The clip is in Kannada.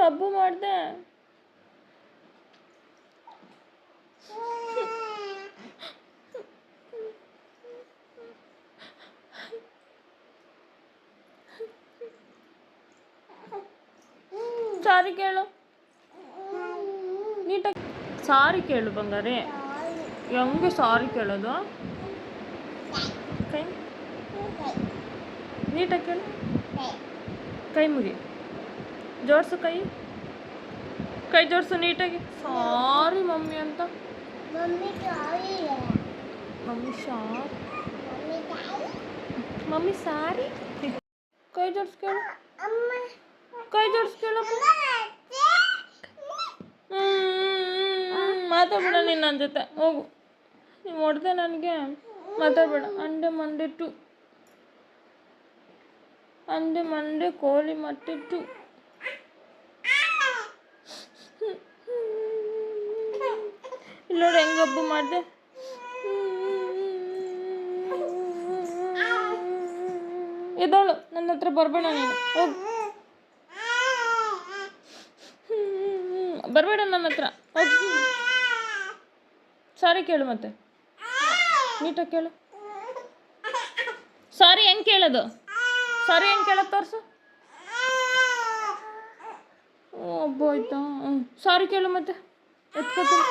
ಹಬ್ಬ ಮಾಡಿದೆ. ಸಾರಿ ಕೇಳು, ನೀಟಾಗಿ ಸಾರಿ ಕೇಳು ಬಂಗಾರಿ. ಹೆಂಗೆ ಸಾರಿ ಕೇಳೋದು? ಕೈ ನೀಟಾಗಿ ಕೇಳು. ಕೈ ಮುಗಿ, ಜೋಡಿಸು ಕೈ, ಕೈ ಜೋಡಿಸು ನೀಟಾಗಿ. ಸಾರಿ ಮಮ್ಮಿ ಅಂತ. ಮಮ್ಮಿ ಸಾರಿ, ಮಮ್ಮಿ ಸಾರಿ. ಕೈ ಜೋಡಿಸ್ ಕೇಳು, ಕೈ ಜೋಡಿಸ್ ಕೇಳಪ್ಪ. ಮಾತಾಡ್ಬೇಡ ನೀನು ನನ್ನ ಜೊತೆ, ಹೋಗು. ನೀವು ಹೊಡೆದೆ ನನಗೆ, ಮಾತಾಡ್ಬೇಡ. ಅಂಡೆ ಮಂಡೆ ಟು, ಅಂಡೆ ಮಂಡೆ ಕೋಳಿ ಮೊಟ್ಟೆ ಟು. ಇಲ್ಲ ನೋಡಿ ಹೆಂಗೆ ಹಬ್ಬ ಮಾಡಿದೆ. ಎದೋಳು, ನನ್ನ ಹತ್ರ ಬರಬೇಡ ನೀನು, ಹೋಗು. ಬರಬೇಡ ನನ್ನ ಹತ್ರ, ಹೋಗು. ಸಾರಿ ಕೇಳು, ಮತ್ತೆ ನೀಟಾಗಿ ಕೇಳು. ಸಾರಿ ಹೆಂಗೆ ಕೇಳೋದು? ಸಾರಿ ಹೆಂಗೆ ಕೇಳೋದು ತೋರಿಸು. ಹಬ್ಬ ಆಯ್ತಾ? ಸಾರಿ ಕೇಳು ಮತ್ತೆ, ಎತ್ಕೋತೀನಿ.